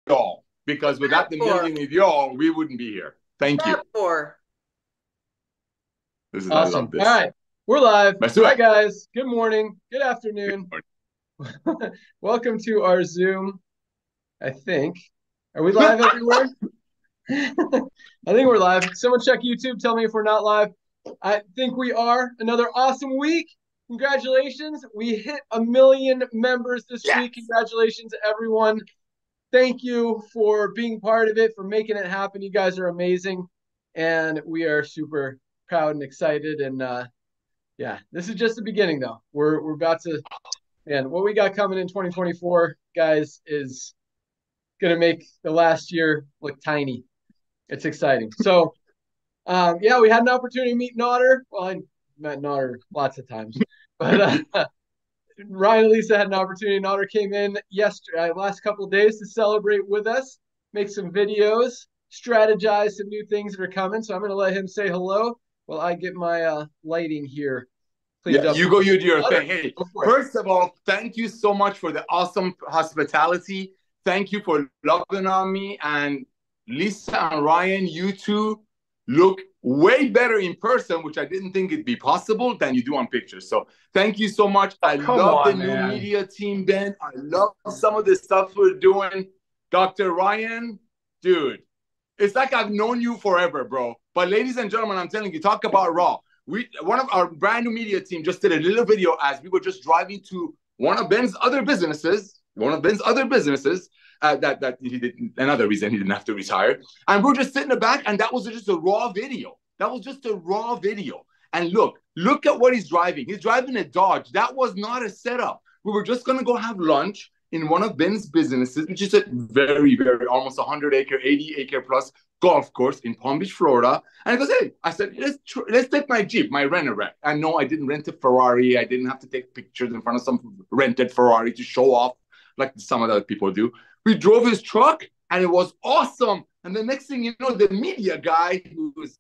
y'all, because What's that without the for? million of y'all, we wouldn't be here. What's Thank you. that for? This is, I love Awesome. All this. right. We're live. Let's do Hi, it. guys. Good morning. Good afternoon. Welcome to our Zoom. I think. Are we live everywhere? I think we're live. Someone check YouTube. Tell me if we're not live. I think we are. Another awesome week. Congratulations. We hit 1 million members this Yes. week. Congratulations, everyone. Thank you for being part of it, for making it happen. You guys are amazing. And we are super proud and excited. And yeah, this is just the beginning, though. We're about to, man, what we got coming in 2024, guys, is going to make the last year look tiny. It's exciting. So, yeah, we had an opportunity to meet Nodder. Well, I met Nodder lots of times, but Ryan and Lisa had an opportunity. Nodder came in yesterday, last couple of days to celebrate with us, make some videos, strategize some new things that are coming. So I'm going to let him say hello while I get my lighting here cleaned Yeah, up. you go, you do your Nodder, thing. Hey, go for it. first of all, thank you so much for the awesome hospitality. Thank you for loving on me. And Lisa and Ryan, you two look way better in person, which I didn't think it'd be possible, than you do on pictures. So thank you so much. Oh, I come love the on, new man. media team, Ben. I love some of the stuff we're doing. Dr. Ryan, dude, it's like I've known you forever, bro. But ladies and gentlemen, I'm telling you, talk about raw. One of our brand new media team just did a little video as we were just driving to one of Ben's other businesses, that he did, another reason he didn't have to retire. And we're just sitting in the back, and that was just a raw video. That was just a raw video. And look at what he's driving. He's driving a Dodge. That was not a setup. We were just gonna go have lunch in one of Ben's businesses, which is a very, very almost 100-acre, 80-acre plus golf course in Palm Beach, Florida. And he goes, hey, I said, let's take my Jeep, my rent-a-wreck. And no, I didn't rent a Ferrari. I didn't have to take pictures in front of some rented Ferrari to show off like some other people do. We drove his truck, and it was awesome. And the next thing you know, the media guy who was,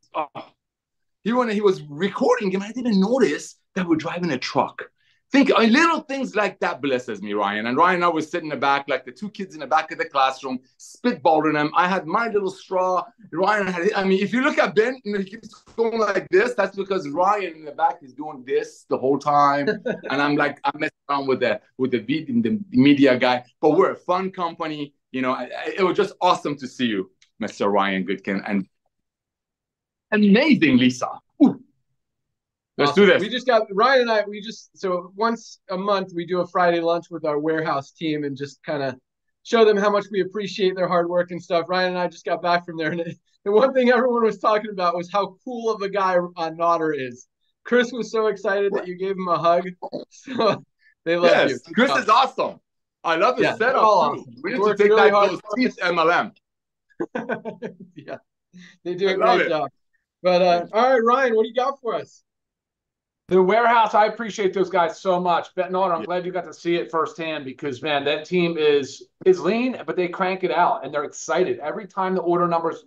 he was recording him. I didn't notice that we're driving a truck. Think little things like that blesses me, Ryan. And Ryan and I was sitting in the back, like the two kids in the back of the classroom, spitballing them. I had my little straw. Ryan had, I mean, if you look at Ben, he keeps going like this. That's because Ryan in the back is doing this the whole time. And I'm messing around with the media guy. But we're a fun company. It was just awesome to see you, Mr. Ryan Goodkin. And amazing, Lisa. Ooh. Let's Awesome. do this. We just got Ryan and I. So once a month we do a Friday lunch with our warehouse team and just kind of show them how much we appreciate their hard work and stuff. Ryan and I just got back from there, and the one thing everyone was talking about was how cool of a guy Nodder is. Chris was so excited that you gave him a hug. So they love you. Yes, Chris is awesome. I love his setup too. Awesome. We need to take really those seats MLM. Yeah, they do a great job. But all right, Ryan, what do you got for us? The warehouse, I appreciate those guys so much. Ben Nodder, I'm glad you got to see it firsthand because, man, that team is lean, but they crank it out, and they're excited. Every time the order numbers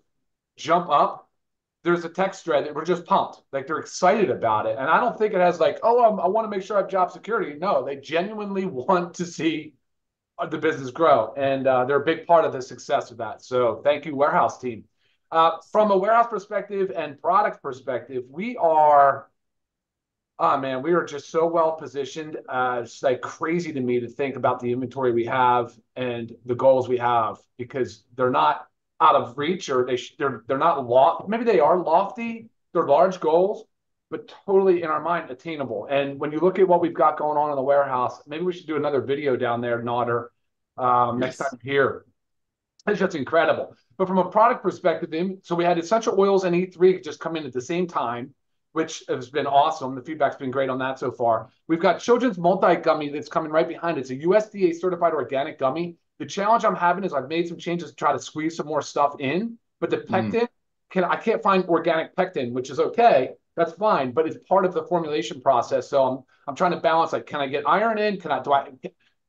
jump up, there's a text thread that we're just pumped. Like, they're excited about it. And I don't think it has like, oh, I want to make sure I have job security. No, they genuinely want to see the business grow, and they're a big part of the success of that. So thank you, warehouse team. From a warehouse perspective and product perspective, we are – oh man, we are just so well positioned. It's like crazy to me to think about the inventory we have and the goals we have because they're not out of reach or they're not loft. Maybe they are lofty. They're large goals, but totally in our mind attainable. And when you look at what we've got going on in the warehouse, maybe we should do another video down there, Nodder, next time here. It's just incredible. But from a product perspective, so we had essential oils and E3 just come in at the same time, which has been awesome. The feedback's been great on that so far. We've got children's multi-gummy that's coming right behind it. It's a USDA certified organic gummy. The challenge I'm having is I've made some changes to try to squeeze some more stuff in, but the pectin, I can't find organic pectin, which is okay. That's fine, but it's part of the formulation process. So I'm trying to balance, like, can I get iron in?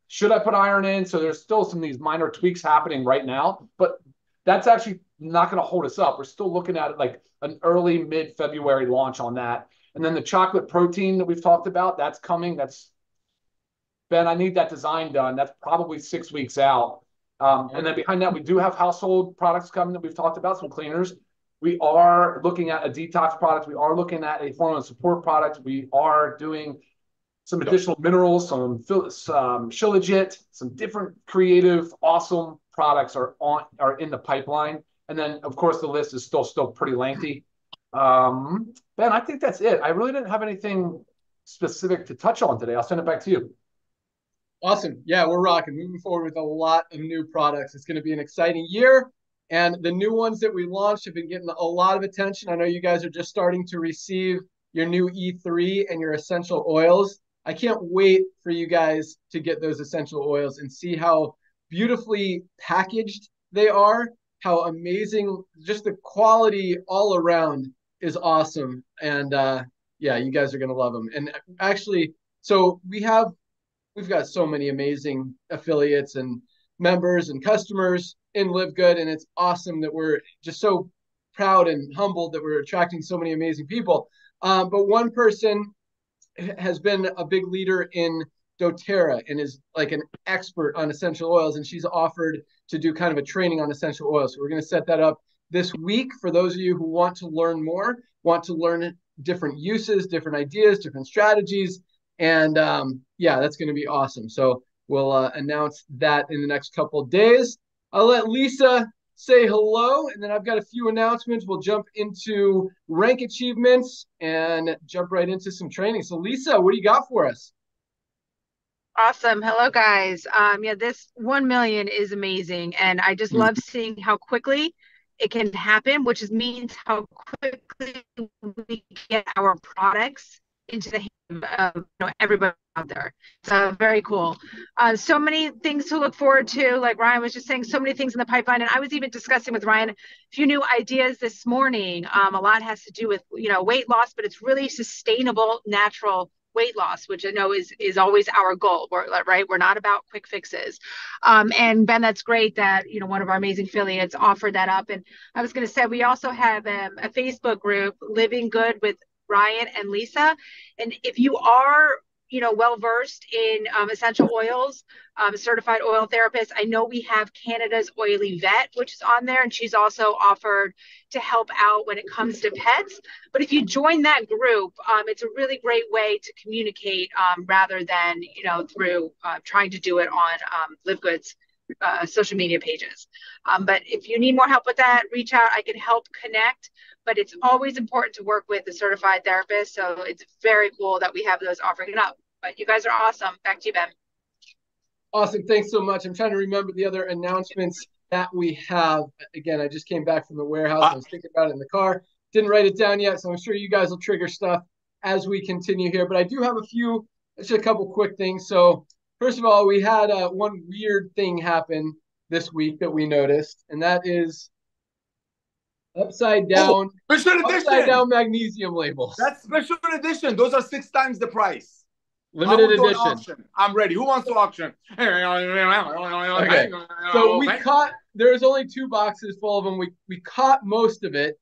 Should I put iron in? So there's still some of these minor tweaks happening right now, but that's actually not going to hold us up. We're still looking at it like an early mid-February launch on that. And then the chocolate protein that we've talked about, that's coming. Ben, I need that design done. That's probably 6 weeks out. And then behind that, we do have household products coming that we've talked about, some cleaners. We are looking at a detox product. We are looking at a hormone support product. We are doing some additional minerals, some Shilajit, some different creative, awesome products are in the pipeline. And then, of course, the list is still pretty lengthy. Ben, I think that's it. I really didn't have anything specific to touch on today. I'll send it back to you. Awesome. Yeah, we're rocking. Moving forward with a lot of new products. It's going to be an exciting year. And the new ones that we launched have been getting a lot of attention. I know you guys are just starting to receive your new E3 and your essential oils. I can't wait for you guys to get those essential oils and see how beautifully packaged they are, how amazing, just the quality all around is awesome. And yeah, you guys are going to love them. And actually, so we've got so many amazing affiliates and members and customers in Live Good, and it's awesome that we're just so proud and humbled that we're attracting so many amazing people. But one person has been a big leader in doTERRA and is like an expert on essential oils, and she's offered to do kind of a training on essential oils. So we're going to set that up this week for those of you who want to learn more, want to learn different uses, different ideas, different strategies. And yeah, that's going to be awesome. So we'll announce that in the next couple of days. I'll let Lisa say hello, and then I've got a few announcements. We'll jump into rank achievements and jump right into some training. So Lisa, what do you got for us? Awesome. Hello, guys. Yeah, this 1 million is amazing. And I just love seeing how quickly it can happen, which means how quickly we get our products into the hands of everybody out there. So very cool. So many things to look forward to. Like Ryan was just saying, so many things in the pipeline. And I was even discussing with Ryan a few new ideas this morning. A lot has to do with weight loss, but it's really sustainable, natural weight loss, which I know is always our goal. We're not about quick fixes. And Ben, that's great that one of our amazing affiliates offered that up. And I was going to say we also have a Facebook group, Living Good with Ryan and Lisa. And if you are well versed in essential oils, certified oil therapist, I know we have Canada's Oily Vet, which is on there, and she's also offered to help out when it comes to pets. But if you join that group, it's a really great way to communicate rather than through trying to do it on Live Good's social media pages. But if you need more help with that, reach out. I can help connect. But it's always important to work with a certified therapist. So it's very cool that we have those offering up. But you guys are awesome. Back to you, Ben. Awesome. Thanks so much. I'm trying to remember the other announcements that we have. Again, I just came back from the warehouse. I was thinking about it in the car. Didn't write it down yet, so I'm sure you guys will trigger stuff as we continue here. But I do have just a couple quick things. So first of all, we had one weird thing happen this week that we noticed, and that is upside down magnesium labels. That's special edition. Those are 6 times the price. Limited edition. I'm ready. Who wants to auction? Okay. So we caught. There's only 2 boxes full of them. We caught most of it,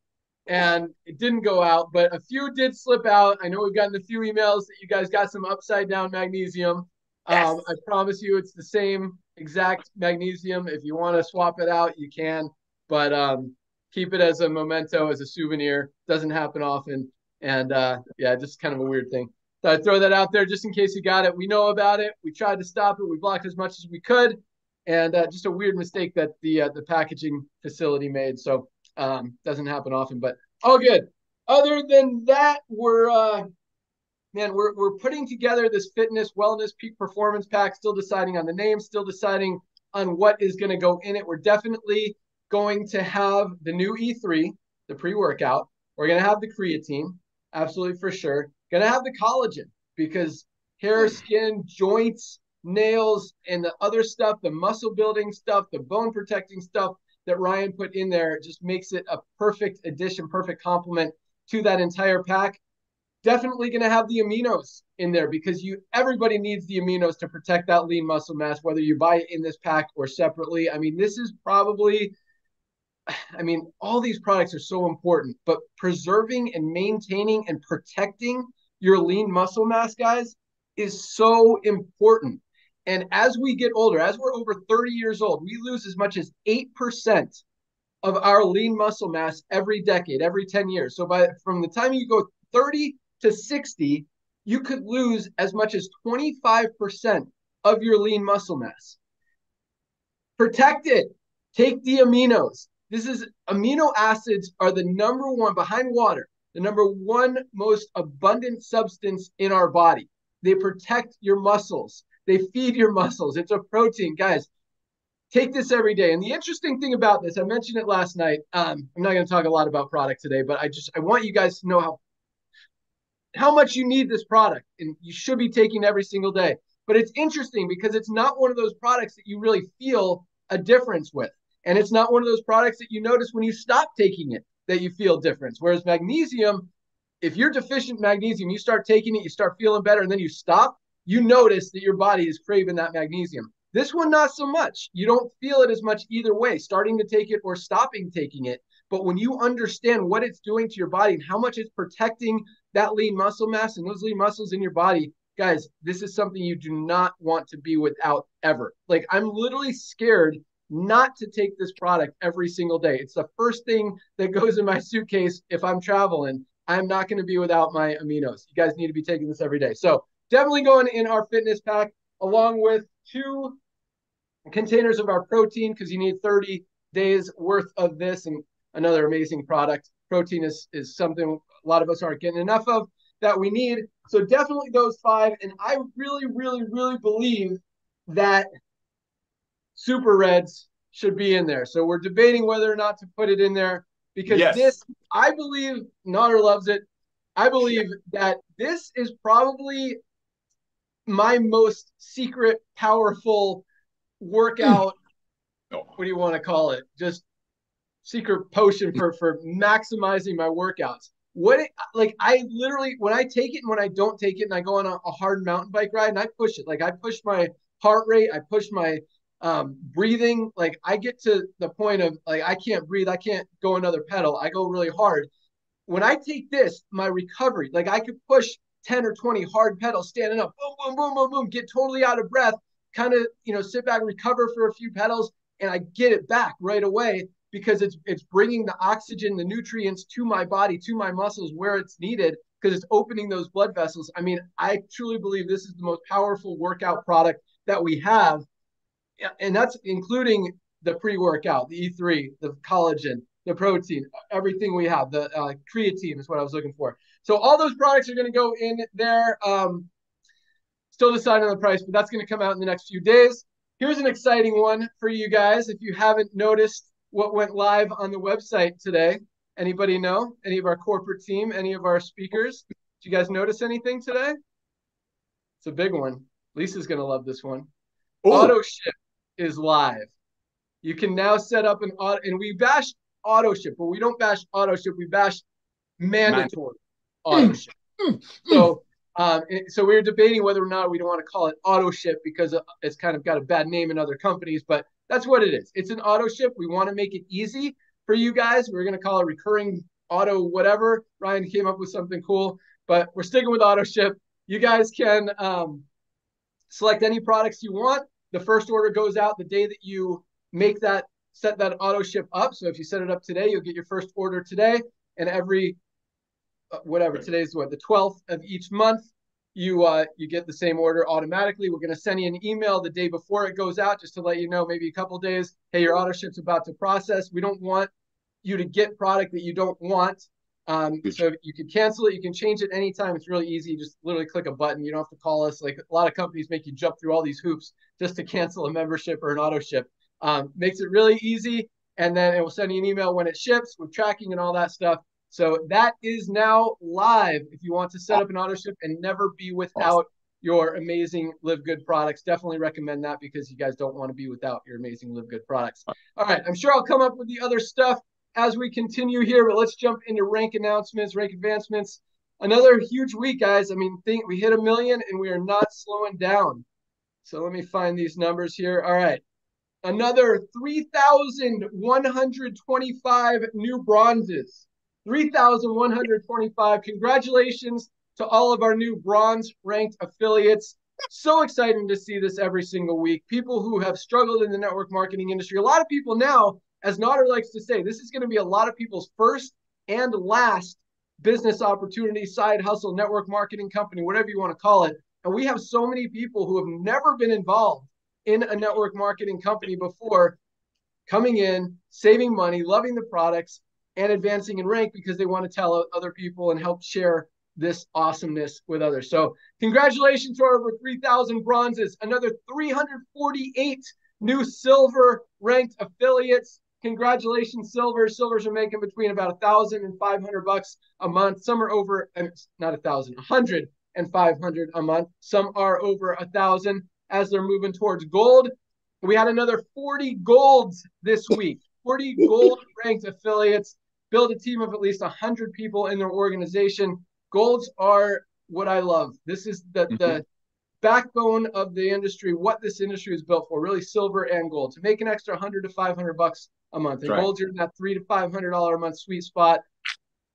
and it didn't go out, but a few did slip out. I know we've gotten a few emails that you guys got some upside down magnesium. Yes. I promise you, it's the same exact magnesium. If you want to swap it out, you can. But keep it as a memento, as a souvenir. Doesn't happen often. And yeah, just kind of a weird thing. So I'd throw that out there just in case you got it. We know about it. We tried to stop it. We blocked as much as we could. And just a weird mistake that the packaging facility made. So doesn't happen often, but all good. Other than that, we're putting together this fitness, wellness, peak performance pack, still deciding on the name, still deciding on what is going to go in it. We're definitely going to have the new E3, the pre-workout. We're going to have the creatine, absolutely for sure. Going to have the collagen because hair, skin, joints, nails, and the other stuff, the muscle building stuff, the bone protecting stuff that Ryan put in there just makes it a perfect addition, perfect complement to that entire pack. Definitely going to have the aminos in there because everybody needs the aminos to protect that lean muscle mass, whether you buy it in this pack or separately. I mean, this is probably, all these products are so important, but preserving and maintaining and protecting your lean muscle mass, guys, is so important. And as we get older, as we're over 30 years old, we lose as much as 8% of our lean muscle mass every decade, every 10 years. So from the time you go 30 to 60, you could lose as much as 25% of your lean muscle mass. Protect it. Take the aminos. Amino acids are the number one, behind water, the number one most abundant substance in our body. They protect your muscles. They feed your muscles. It's a protein. Guys, take this every day. And the interesting thing about this, I mentioned it last night. I'm not going to talk a lot about product today, but I want you guys to know how much you need this product, and you should be taking every single day. But it's interesting because it's not one of those products that you really feel a difference with. And it's not one of those products that you notice when you stop taking it that you feel difference. Whereas magnesium, if you're deficient magnesium, you start taking it, you start feeling better, and then you stop, you notice that your body is craving that magnesium. This one, not so much. You don't feel it as much either way, starting to take it or stopping taking it. But when you understand what it's doing to your body and how much it's protecting that lean muscle mass and those lean muscles in your body, guys, this is something you do not want to be without ever. Like, I'm literally scared not to take this product every single day. It's the first thing that goes in my suitcase if I'm traveling. I'm not going to be without my aminos. You guys need to be taking this every day. So definitely going in our fitness pack, along with 2 containers of our protein, because you need 30 days worth of this, and another amazing product. Protein is something a lot of us aren't getting enough of that we need. So definitely those 5. And I really, really, really believe that Super Reds should be in there. So we're debating whether or not to put it in there, because this, I believe, Nader loves it. I believe that this is probably my most secret, powerful workout. What do you want to call it? Just secret potion for maximizing my workouts. I literally, when I take it and when I don't take it, and I go on a hard mountain bike ride and I push it, like I push my heart rate, I push my breathing, like I get to the point of like I can't breathe, I can't go another pedal, I go really hard. When I take this, my recovery, like I could push 10 or 20 hard pedals standing up, boom, boom, boom, boom, boom, get totally out of breath, kind of, sit back, recover for a few pedals, and I get it back right away, because it's bringing the oxygen, the nutrients to my body, to my muscles where it's needed, because it's opening those blood vessels. I mean, I truly believe this is the most powerful workout product that we have. And that's including the pre-workout, the E3, the collagen, the protein, everything we have. The creatine is what I was looking for. So all those products are going to go in there. Still deciding on the price, but that's going to come out in the next few days. Here's an exciting one for you guys. If you haven't noticed what went live on the website today, anybody know? Any of our corporate team, any of our speakers? Did you guys notice anything today? It's a big one. Lisa's going to love this one. Auto ship is live. You can now set up an auto, and we bash auto ship, but we don't bash auto ship. We bash mandatory auto ship. So we were debating whether or not we don't want to call it auto ship, because it's kind of got a bad name in other companies, but that's what it is. It's an auto ship. We want to make it easy for you guys. We're going to call it recurring auto whatever. Ryan came up with something cool, but we're sticking with auto ship. You guys can select any products you want. The first order goes out the day that you set that auto ship up. So if you set it up today, you'll get your first order today, and every today's the 12th of each month, you get the same order automatically. We're going to send you an email the day before it goes out, just to let you know, maybe a couple days, hey, your auto ship's about to process. We don't want you to get product that you don't want. So you can cancel it, you can change it anytime. It's really easy. You just literally click a button. You don't have to call us. Like, a lot of companies make you jump through all these hoops just to cancel a membership or an auto ship. Makes it really easy, and then it will send you an email when it ships with tracking and all that stuff. So that is now live. If you want to set up an auto ship and never be without your amazing Live Good products, definitely recommend that, because you guys don't want to be without your amazing Live Good products. All right, I'm sure I'll come up with the other stuff as we continue here, but let's jump into rank announcements, rank advancements. Another huge week, guys. I mean, we hit 1 million and we are not slowing down. So let me find these numbers here. All right. Another 3,125 new bronzes. 3,125. Congratulations to all of our new bronze ranked affiliates. So exciting to see this every single week. People who have struggled in the network marketing industry. A lot of people now, as Nader likes to say, this is going to be a lot of people's first and last business opportunity, side hustle, network marketing company, whatever you want to call it. And we have so many people who have never been involved in a network marketing company before, coming in, saving money, loving the products, and advancing in rank because they want to tell other people and help share this awesomeness with others. So congratulations to our over 3,000 bronzes, another 348 new silver ranked affiliates. Congratulations, Silver. Silvers are making between about $1,000 and $500 a month. Some are over, not 1,000, 100 and 500 a month. Some are over 1,000 as they're moving towards gold. We had another 40 golds this week, 40 gold ranked affiliates. Build a team of at least 100 people in their organization. Golds are what I love. This is the backbone of the industry, what this industry is built for, really silver and gold, to make an extra $100 to $500 a month. And golds are in that $300 to $500 a month sweet spot.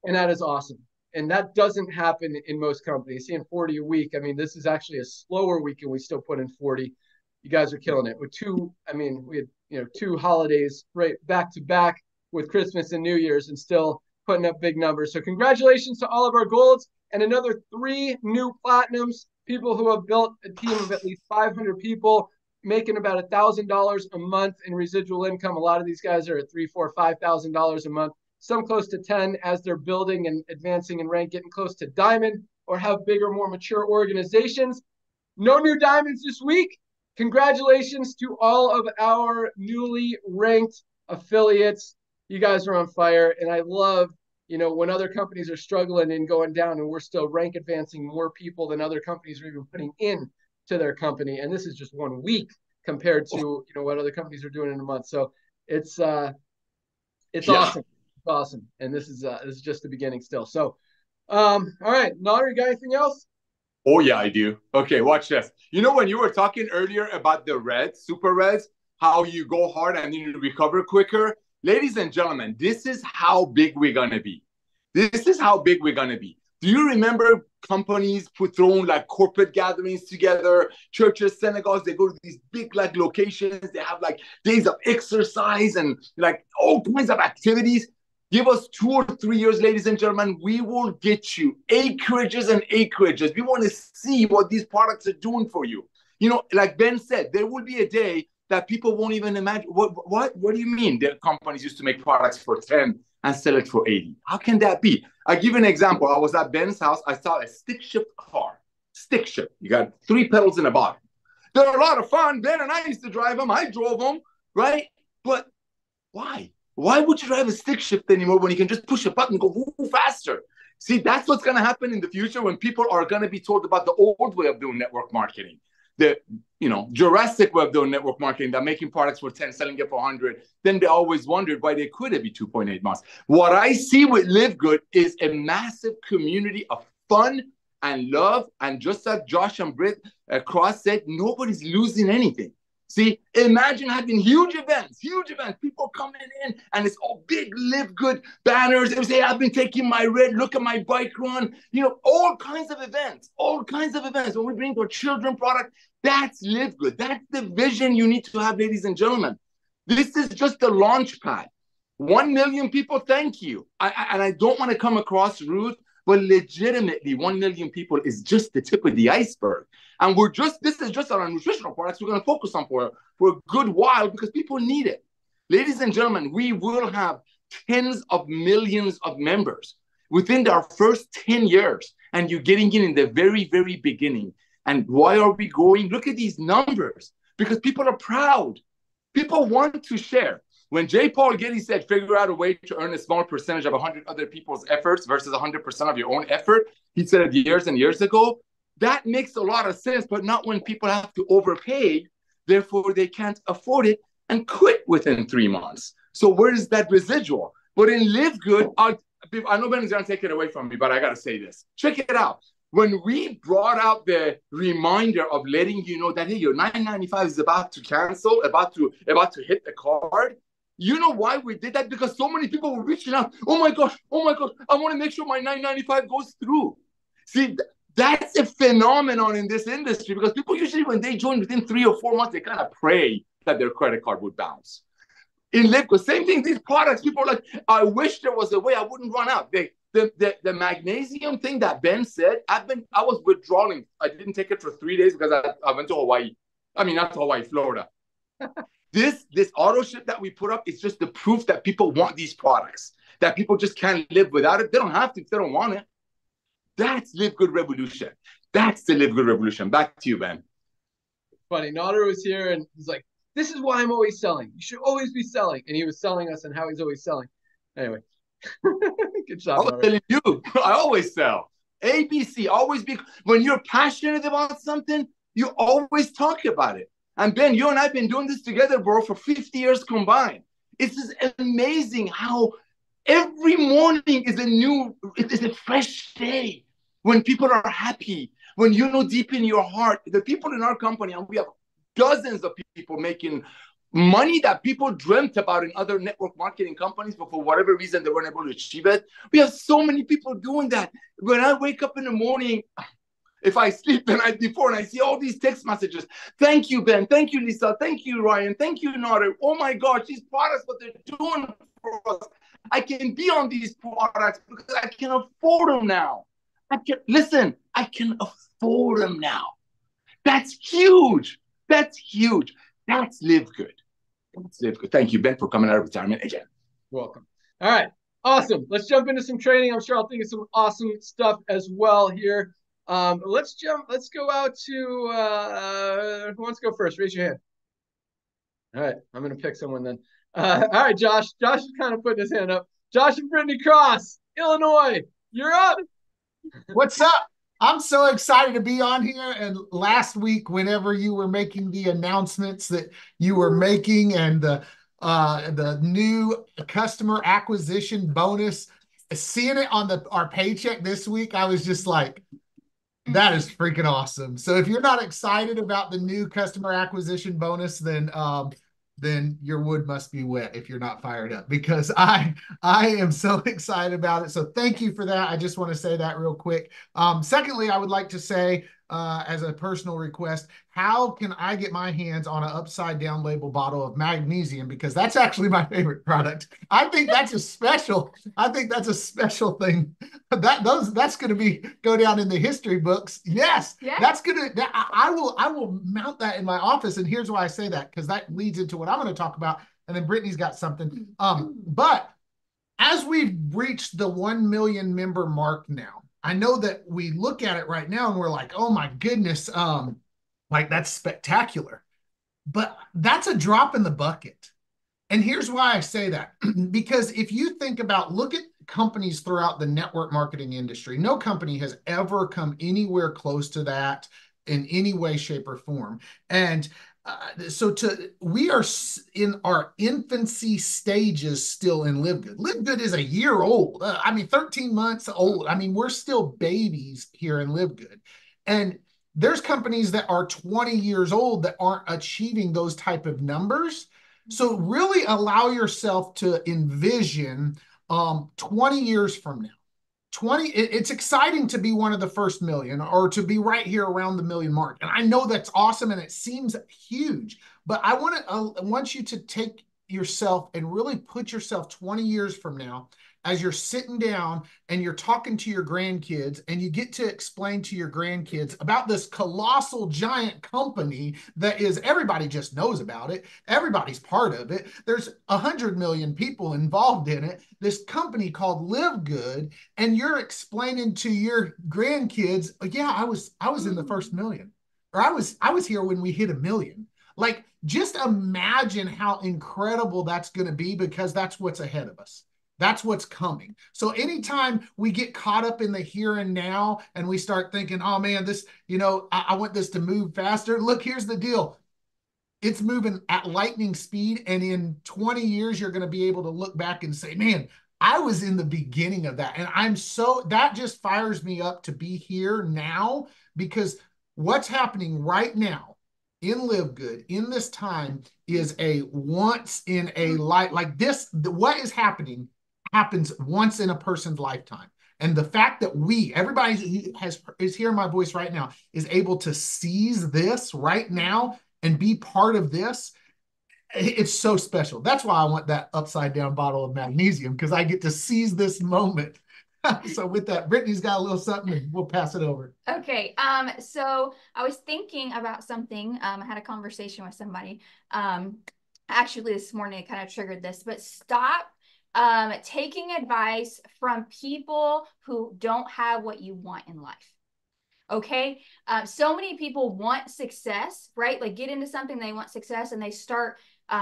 And that is awesome. And that doesn't happen in most companies. Seeing 40 a week, I mean, this is actually a slower week and we still put in 40. You guys are killing it. With we had, 2 holidays right back to back with Christmas and New Year's and still putting up big numbers. So congratulations to all of our golds and another 3 new platinums, people who have built a team of at least 500 people, making about $1,000 a month in residual income. A lot of these guys are at $3,000, $4,000, $5,000 a month, some close to 10 as they're building and advancing in rank, getting close to diamond or have bigger, more mature organizations. No new diamonds this week. Congratulations to all of our newly ranked affiliates. You guys are on fire. And I love, when other companies are struggling and going down and we're still rank advancing more people than other companies are even putting in to their company. And this is just 1 week compared to, what other companies are doing in a month. So it's awesome. It's awesome. And this is just the beginning still. So, all right, Nader, you got anything else? Oh, yeah, I do. Okay, watch this. When you were talking earlier about the Reds, Super Reds, how you go hard and you recover quicker. Ladies and gentlemen, this is how big we're going to be. This is how big we're going to be. Do you remember companies throwing like corporate gatherings together, churches, synagogues? They go to these big like locations. They have like days of exercise and like all kinds of activities. Give us 2 or 3 years, ladies and gentlemen, we will get you acreages and acreages. We want to see what these products are doing for you. Like Ben said, there will be a day that people won't even imagine. What do you mean? The companies used to make products for 10 and sell it for 80. How can that be? I'll give you an example. I was at Ben's house. I saw a stick shift car. Stick shift. You got 3 pedals in the bottom. They're a lot of fun. Ben and I used to drive them. I drove them, right? But why? Why would you drive a stick shift anymore when you can just push a button and go faster? See, that's what's going to happen in the future when people are going to be told about the old way of doing network marketing. The Jurassic way of doing network marketing, that making products for 10, selling it for 100. Then they always wondered why they could be 2.8 months. What I see with Live Good is a massive community of fun and love. And just like Josh and Britt Cross said, nobody's losing anything. See, imagine having huge events, people coming in, and it's all big Live Good banners. They say, I've been taking my red, look at my bike run, all kinds of events. When we bring our children product, that's Live Good. That's the vision you need to have, ladies and gentlemen. This is just the launch pad. 1 million people, thank you. I don't want to come across rude, but legitimately 1 million people is just the tip of the iceberg. And this is just our nutritional products we're going to focus on for a good while because people need it. Ladies and gentlemen, we will have tens of millions of members within our first 10 years. And you're getting in the very, very beginning. And why are we going? Look at these numbers. Because people are proud. People want to share. When J. Paul Getty said, figure out a way to earn a small percentage of 100 other people's efforts versus 100% of your own effort, he said it years and years ago. That makes a lot of sense, but not when people have to overpay, therefore they can't afford it and quit within 3 months. So where is that residual? But in Live Good, I know Ben's going to take it away from me, but I got to say this. Check it out. When we brought out the reminder of letting you know that, hey, your $9.95 is about to cancel, about to hit the card, you know why we did that? Because so many people were reaching out. Oh my gosh, I want to make sure my $9.95 goes through. See, That's a phenomenon in this industry because people usually, when they join within 3 or 4 months, they kind of pray that their credit card would bounce. In Live Good, same thing, these products, people are like, I wish there was a way I wouldn't run out. The magnesium thing that Ben said, I was withdrawing. I didn't take it for 3 days because I went to Hawaii. I mean, not to Hawaii, Florida. This auto ship that we put up is just the proof that people want these products, that people just can't live without it. They don't have to if they don't want it. That's Live Good Revolution. That's the Live Good Revolution. Back to you, Ben. Funny, Nader was here and he's like, this is why I'm always selling. You should always be selling. And he was selling us and how he's always selling. Anyway, good job. I was telling you, I always sell. ABC, always be. When you're passionate about something, you always talk about it. And Ben, you and I have been doing this together, bro, for 50 years combined. It's just amazing how every morning is it is a fresh day when people are happy, when you know deep in your heart, the people in our company, and we have dozens of people making money that people dreamt about in other network marketing companies, but for whatever reason, they weren't able to achieve it. We have so many people doing that. When I wake up in the morning, if I sleep the night before and I see all these text messages, thank you, Ben, thank you, Lisa, thank you, Ryan, thank you, Nader. Oh my gosh, these products, what they're doing for us. I can be on these products because I can afford them now. I can afford them now. That's huge. That's huge. That's Live Good. That's Live Good. Thank you, Ben, for coming out of retirement again. Welcome. All right. Awesome. Let's jump into some training. I'm sure I'll think of some awesome stuff as well here. Let's go out to who wants to go first? Raise your hand. All right. I'm going to pick someone then. All right, Josh. Josh is kind of putting his hand up. Josh and Brittany Cross, Illinois. You're up. What's up? I'm so excited to be on here. And last week, whenever you were making the announcements that you were making and the new customer acquisition bonus, seeing it on our paycheck this week, I was just like, that is freaking awesome. So if you're not excited about the new customer acquisition bonus, then your wood must be wet if you're not fired up, because I am so excited about it. So thank you for that. I just want to say that real quick. Secondly, I would like to say, as a personal request, how can I get my hands on an upside down label bottle of magnesium? Because that's actually my favorite product. I think that's a special thing. That's going to go down in the history books. Yes, yeah. I will mount that in my office. And here's why I say that, because that leads into what I'm going to talk about. And then Brittany's got something. But as we've reached the 1 million member mark now, I know that we look at it right now and we're like, oh my goodness, like that's spectacular. But that's a drop in the bucket. And here's why I say that. Because if you think about, look at companies throughout the network marketing industry, no company has ever come anywhere close to that in any way, shape, or form. And we are in our infancy stages still in Live Good. Live Good is a year old. 13 months old. I mean, we're still babies here in Live Good. And there's companies that are 20 years old that aren't achieving those type of numbers. So really allow yourself to envision 20 years from now. It's exciting to be one of the first million, or to be right here around the million mark. And I know that's awesome and it seems huge, but I want you to take yourself and really put yourself 20 years from now, as you're sitting down and you're talking to your grandkids and you get to explain to your grandkids about this colossal giant company that is, everybody just knows about it. Everybody's part of it. There's 100 million people involved in it. This company called Live Good, and you're explaining to your grandkids, yeah, I was in the first million, or I was here when we hit 1 million. Like, just imagine how incredible that's going to be, because that's what's ahead of us. That's what's coming. So anytime we get caught up in the here and now and we start thinking, oh man, this, I want this to move faster. Look, here's the deal. It's moving at lightning speed. And in 20 years, you're going to be able to look back and say, man, I was in the beginning of that. And that just fires me up to be here now, because what's happening right now in Live Good in this time is a once in a life, like this, what is happening happens once in a person's lifetime. And the fact that everybody is hearing my voice right now, is able to seize this right now and be part of this, it's so special. That's why I want that upside down bottle of magnesium, because I get to seize this moment. So with that, Brittany's got a little something, and we'll pass it over. Okay. So I was thinking about something. I had a conversation with somebody. Actually this morning, it kind of triggered this, but stop taking advice from people who don't have what you want in life. Okay. So many people want success, right? Like get into something, they want success, and they start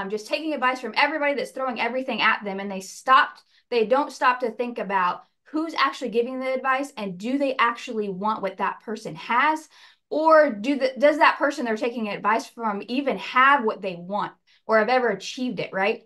just taking advice from everybody that's throwing everything at them. And they don't stop to think about who's actually giving the advice, and do they actually want what that person has? Or does that person they're taking advice from even have what they want or have ever achieved it, right?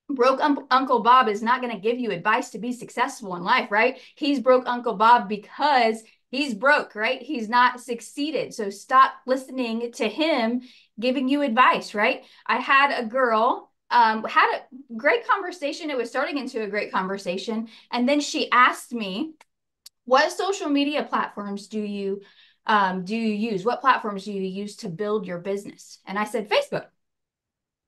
Broke Uncle Bob is not going to give you advice to be successful in life, right? He's broke Uncle Bob because he's broke, right? He's not succeeded. So stop listening to him giving you advice, right? I had a girl had a great conversation. It was starting into a great conversation. And then she asked me, what social media platforms do you use? What platforms do you use to build your business? And I said, Facebook,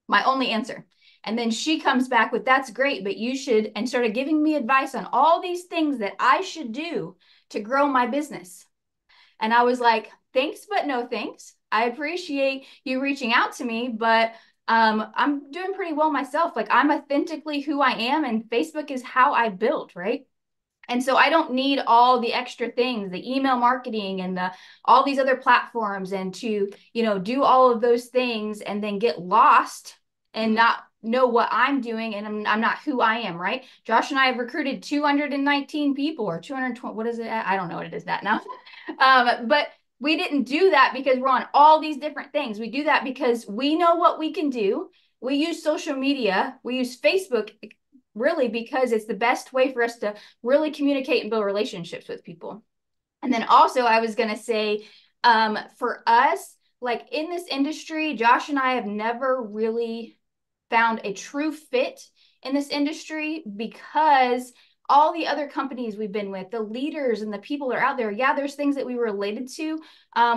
my only answer. And then she comes back with, that's great, but you should, and started giving me advice on all these things that I should do to grow my business. And I was like, thanks, but no thanks. I appreciate you reaching out to me, but I'm doing pretty well myself. Like I'm authentically who I am, and Facebook is how I build, right? And so I don't need all the extra things, the email marketing and all these other platforms, and to, do all of those things and then get lost and not know what I'm doing, and I'm not who I am, right? Josh and I have recruited 219 people, or 220, what is it? I don't know what it is that now. But we didn't do that because we're on all these different things. We do that because we know what we can do. We use social media. We use Facebook really because it's the best way for us to really communicate and build relationships with people. And then also I was going to say, for us, like in this industry, Josh and I have never really found a true fit in this industry, because all the other companies we've been with, the leaders and the people that are out there, yeah, there's things that we related to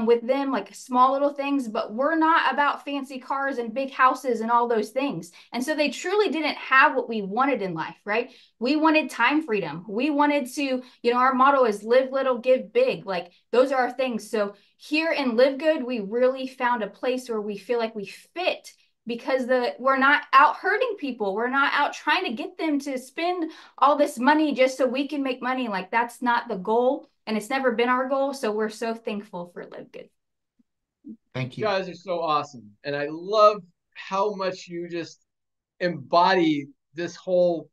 with them, like small little things, but we're not about fancy cars and big houses and all those things. And so they truly didn't have what we wanted in life, right? We wanted time freedom. We wanted to, our motto is live little, give big. Like those are our things. So here in Live Good, we really found a place where we feel like we fit, because we're not out hurting people. We're not out trying to get them to spend all this money just so we can make money. Like that's not the goal, and it's never been our goal. So we're so thankful for Live Good. Thank you. You guys are so awesome. And I love how much you just embody this whole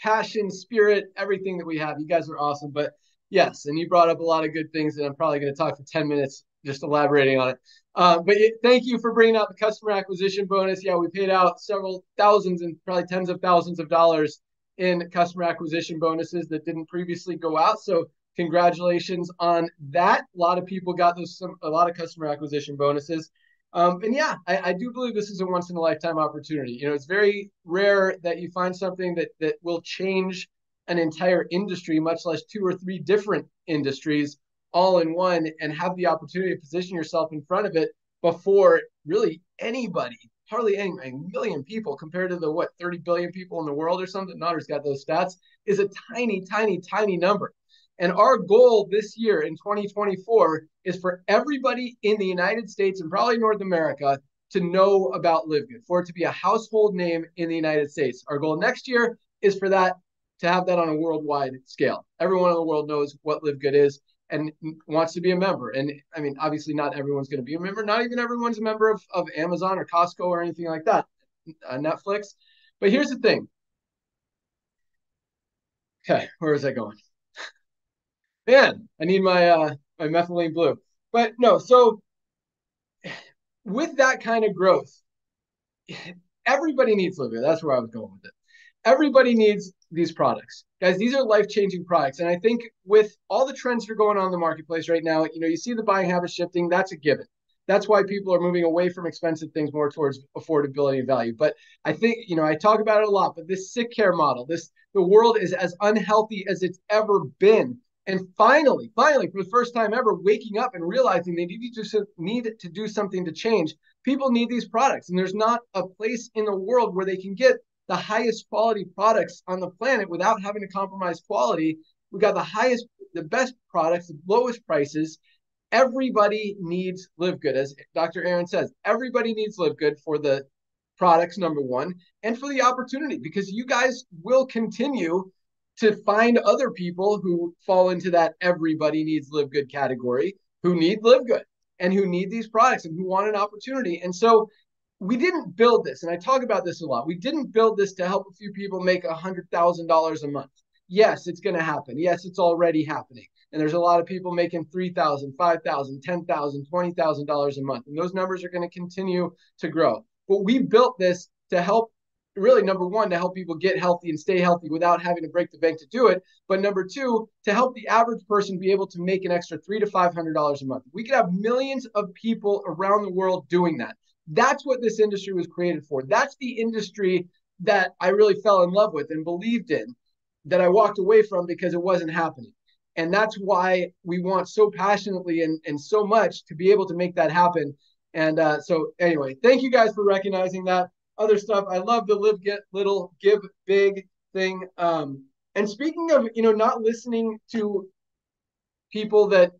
passion, spirit, everything that we have. You guys are awesome. But yes, and you brought up a lot of good things, and I'm probably going to talk for 10 minutes just elaborating on it. But thank you for bringing out the customer acquisition bonus. Yeah, we paid out several thousands and probably tens of thousands of dollars in customer acquisition bonuses that didn't previously go out. So congratulations on that. A lot of people got a lot of customer acquisition bonuses. And yeah, I do believe this is a once in a lifetime opportunity. It's very rare that you find something that will change an entire industry, much less 2 or 3 different industries all in one, and have the opportunity to position yourself in front of it before really anybody, hardly any, a million people compared to the 30 billion people in the world or something. Notter's got those stats, is a tiny, tiny, tiny number. And our goal this year in 2024 is for everybody in the United States and probably North America to know about Live Good, for it to be a household name in the United States. Our goal next year is for that to have that on a worldwide scale. Everyone in the world knows what Live Good is and wants to be a member. And I mean, obviously not everyone's going to be a member. Not even everyone's a member of Amazon or Costco or anything like that, Netflix. But here's the thing. Okay, where is that going? Man, I need my my methylene blue. But no, so with that kind of growth, everybody needs Live Good. That's where I was going with it. Everybody needs these products. Guys, these are life-changing products. And I think with all the trends that are going on in the marketplace right now, you see the buying habits shifting. That's a given. That's why people are moving away from expensive things more towards affordability and value. But I think, I talk about it a lot, but this sick care model, the world is as unhealthy as it's ever been. And finally, for the first time ever, waking up and realizing they need to do something to change. People need these products, and there's not a place in the world where they can get the highest quality products on the planet without having to compromise quality. We got the best products, the lowest prices. Everybody needs Live Good, as Dr. Aaron says. Everybody needs Live Good for the products, number one, and for the opportunity, because you guys will continue to find other people who fall into that everybody needs Live Good category, who need Live Good and who need these products and who want an opportunity. And so we didn't build this, and I talk about this a lot. We didn't build this to help a few people make $100,000 a month. Yes, it's going to happen. Yes, it's already happening. And there's a lot of people making $3,000, $5,000, $10,000, $20,000 a month. And those numbers are going to continue to grow. But we built this to help, really, number one, to help people get healthy and stay healthy without having to break the bank to do it. But number two, to help the average person be able to make an extra $300 to $500 a month. We could have millions of people around the world doing that. That's what this industry was created for. That's the industry that I really fell in love with and believed in, that I walked away from because it wasn't happening. And that's why we want so passionately and so much to be able to make that happen. And so anyway, thank you guys for recognizing that. Other stuff, I love the live, get little, give big thing. And speaking of, not listening to people that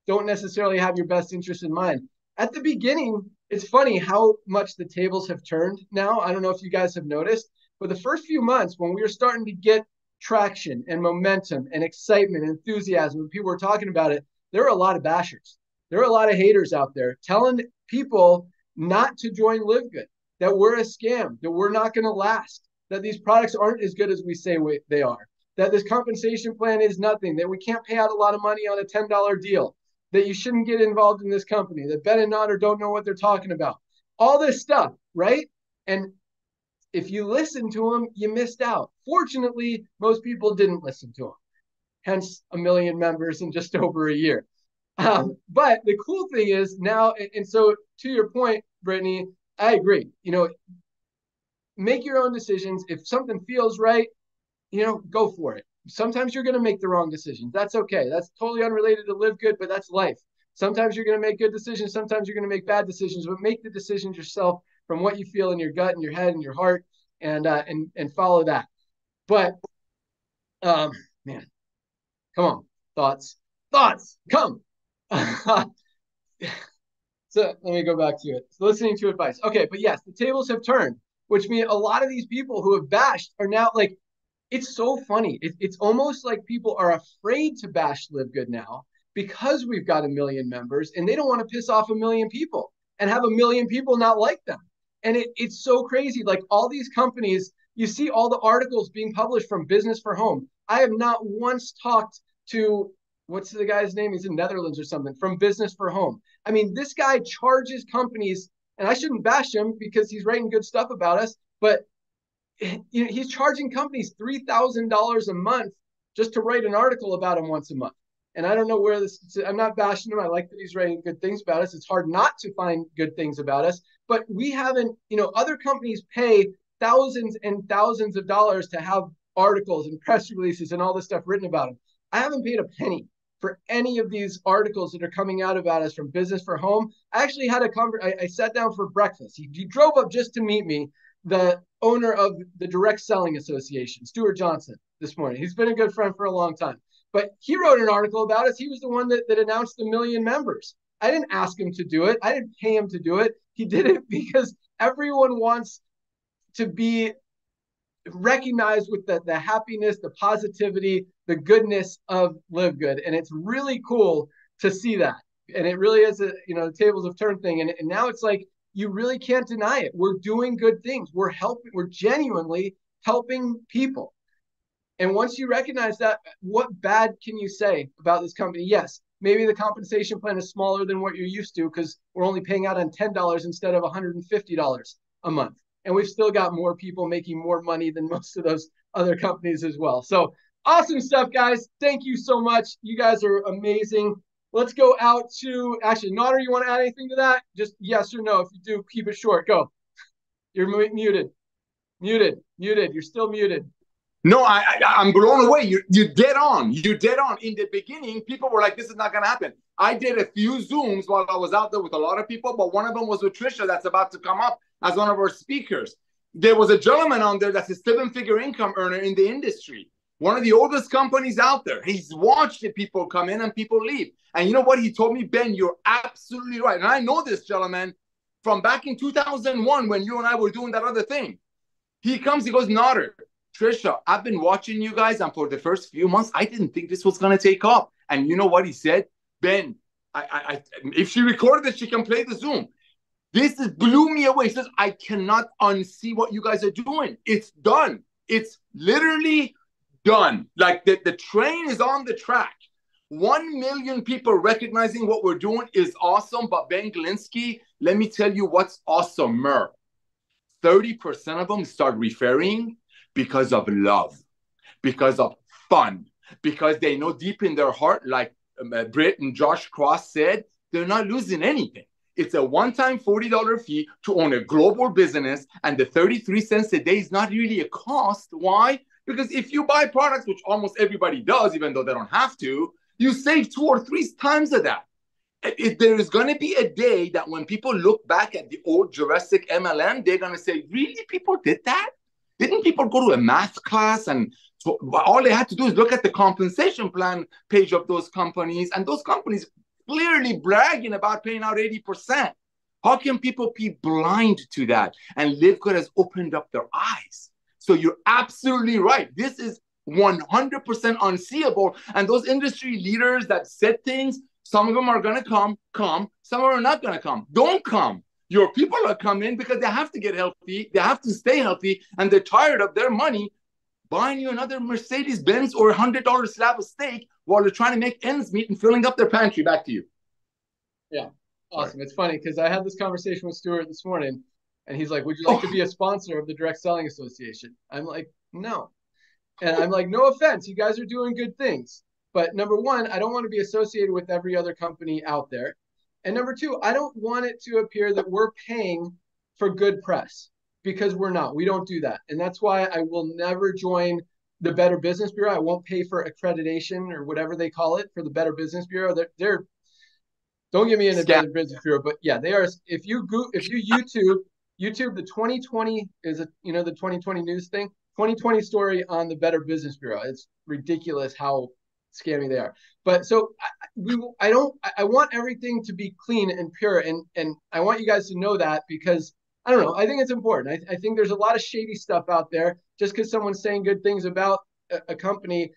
don't necessarily have your best interest in mind. At the beginning, it's funny how much the tables have turned now. I don't know if you guys have noticed, but the first few months when we were starting to get traction and momentum and excitement and enthusiasm, when people were talking about it, there were a lot of bashers. There are a lot of haters out there telling people not to join Live Good, that we're a scam, that we're not going to last, that these products aren't as good as we say they are, that this compensation plan is nothing, that we can't pay out a lot of money on a $10 deal, that you shouldn't get involved in this company, that Ben and Nader don't know what they're talking about. All this stuff, right? And if you listen to them, you missed out. Fortunately, most people didn't listen to them. Hence 1 million members in just over a year. But the cool thing is now, and so to your point, Brittany, I agree. Make your own decisions. If something feels right, go for it. Sometimes you're going to make the wrong decisions. That's okay. That's totally unrelated to Live Good, but that's life. Sometimes you're going to make good decisions. Sometimes you're going to make bad decisions, but make the decisions yourself from what you feel in your gut and your head and your heart, and follow that. But, man, come on. Thoughts, come. So let me go back to it. So listening to advice. Okay, but yes, the tables have turned, which means a lot of these people who have bashed are now like, it's so funny. It's almost like people are afraid to bash Live Good now because we've got 1 million members, and they don't want to piss off 1 million people and have 1 million people not like them. And it's so crazy. Like all these companies, you see all the articles being published from Business for Home. I have not once talked to, what's the guy's name? He's in Netherlands or something, from Business for Home. I mean, this guy charges companies, and I shouldn't bash him because he's writing good stuff about us, but he's charging companies $3,000 a month just to write an article about him once a month. And I don't know where this, I'm not bashing him. I like that he's writing good things about us. It's hard not to find good things about us, but we haven't, other companies pay thousands and thousands of dollars to have articles and press releases and all this stuff written about them. I haven't paid a penny for any of these articles that are coming out about us from Business for Home. I actually had I sat down for breakfast. He drove up just to meet me, the owner of the Direct Selling Association, Stuart Johnson, this morning. He's been a good friend for a long time. But he wrote an article about us. He was the one that announced 1 million members. I didn't ask him to do it. I didn't pay him to do it. He did it because everyone wants to be recognized with the happiness, the positivity, the goodness of Live Good. And it's really cool to see that. And it really is the tables have turned thing. And now it's like, you really can't deny it. We're doing good things. We're genuinely helping people. And once you recognize that, what bad can you say about this company? Yes, maybe the compensation plan is smaller than what you're used to because we're only paying out on $10 instead of $150 a month. And we've still got more people making more money than most of those other companies as well. So awesome stuff, guys. Thank you so much. You guys are amazing. Let's go out to, actually, Nader, you want to add anything to that? Just yes or no. If you do, keep it short. Go. You're muted. Muted. You're still muted. No, I'm blown away. You're dead on. You're dead on. In the beginning, people were like, this is not going to happen. I did a few Zooms while I was out there with a lot of people, but one of them was with Trisha that's about to come up as one of our speakers. There was a gentleman on there that's a seven-figure income earner in the industry, one of the oldest companies out there. He's watched the people come in and people leave. And you know what? He told me, Ben, you're absolutely right. And I know this gentleman from back in 2001 when you and I were doing that other thing. He comes, he goes, Nader, Trisha, I've been watching you guys, and for the first few months, I didn't think this was going to take off. And you know what he said? Ben, if she recorded it, she can play the Zoom. This blew me away. He says, I cannot unsee what you guys are doing. It's done. It's literally done. Like the train is on the track. 1 million people recognizing what we're doing is awesome. But Ben Glinsky, let me tell you what's awesomer. 30% of them start referring because of love, because of fun, because they know deep in their heart, like Britt and Josh Cross said, they're not losing anything. It's a one-time $40 fee to own a global business, and the 33 cents a day is not really a cost. Why? Because if you buy products, which almost everybody does, even though they don't have to, you save 2 or 3 times of that. There is going to be a day that when people look back at the old Jurassic MLM, they're going to say, really, people did that? Didn't people go to a math class? And so all they had to do is look at the compensation plan page of those companies, and those companies clearly bragging about paying out 80%. How can people be blind to that? And Live Good has opened up their eyes. So you're absolutely right. This is 100% unseeable. And those industry leaders that said things, some of them are going to come. Some of them are not going to come. Don't come. Your people are coming because they have to get healthy. They have to stay healthy. And they're tired of their money buying you another Mercedes-Benz or $100 slab of steak while they're trying to make ends meet and filling up their pantry. Back to you. Yeah. Awesome. Right. It's funny because I had this conversation with Stuart this morning, and he's like, would you like to be a sponsor of the Direct Selling Association? I'm like, no. And I'm like, no offense. You guys are doing good things. But number one, I don't want to be associated with every other company out there. And number two, I don't want it to appear that we're paying for good press, because we're not. We don't do that. And that's why I will never join the Better Business Bureau. I won't pay for accreditation or whatever they call it for the Better Business Bureau. They're don't get me into Better Business Bureau, but yeah, they are. If you YouTube the 2020 is the 2020 news thing, 2020 story on the Better Business Bureau. It's ridiculous how scammy they are. But so I want everything to be clean and pure, and I want you guys to know that, because I don't know, I think it's important. I think there's a lot of shady stuff out there. Just because someone's saying good things about a company,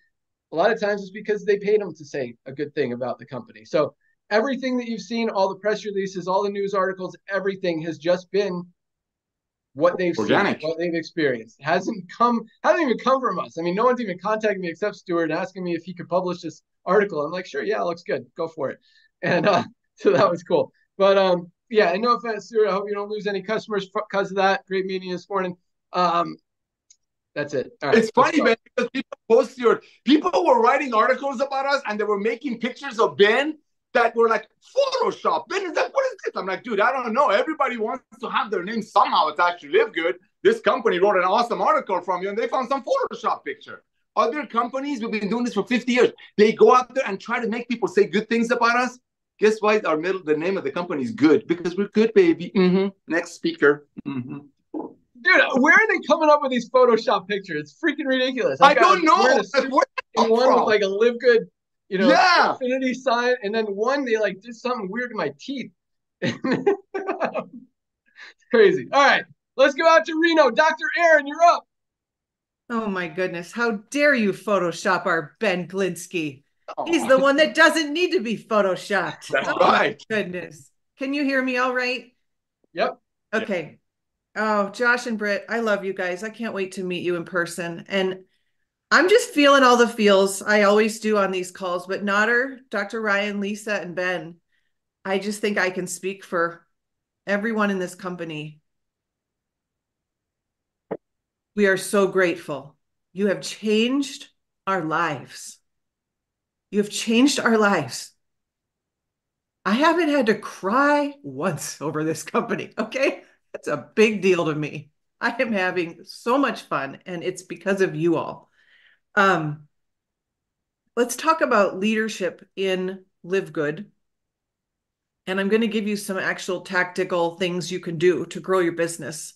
a lot of times it's because they paid them to say a good thing about the company. So everything that you've seen, all the press releases, all the news articles, everything has just been what they've organic, seen, what they've experienced. It hasn't even come from us. I mean, no one's even contacted me except Stuart asking me if he could publish this article. I'm like, sure, yeah, looks good, go for it. And so that was cool. But yeah, and no offense, Stuart, I hope you don't lose any customers because of that. Great meeting this morning. That's it. All right, it's funny, man, because people were writing articles about us, and they were making pictures of Ben that were like Photoshop. Ben is like, what is this? I'm like, dude, I don't know. Everybody wants to have their name somehow. It's actually Live Good. This company wrote an awesome article from you, and they found some Photoshop picture. Other companies, we've been doing this for 50 years. They go out there and try to make people say good things about us. Guess why the name of the company is Good? Because we're good, baby. Mm-hmm. Next speaker. Mm-hmm. Dude, where are they coming up with these Photoshop pictures? It's freaking ridiculous. I don't know. One with like a Live Good, infinity sign, and then one they like did something weird in my teeth. It's crazy. All right, let's go out to Reno. Dr. Aaron, you're up. Oh my goodness, how dare you Photoshop our Ben Glinsky? He's the one that doesn't need to be Photoshopped. That's right. My goodness. Can you hear me all right? Yep. Okay. Oh, Josh and Britt, I love you guys. I can't wait to meet you in person. And I'm just feeling all the feels. I always do on these calls, but Nader, Dr. Ryan, Lisa, and Ben, I just think I can speak for everyone in this company. We are so grateful. You have changed our lives. You have changed our lives. I haven't had to cry once over this company, okay? That's a big deal to me. I am having so much fun, and it's because of you all. Let's talk about leadership in Live Good. And I'm going to give you some actual tactical things you can do to grow your business.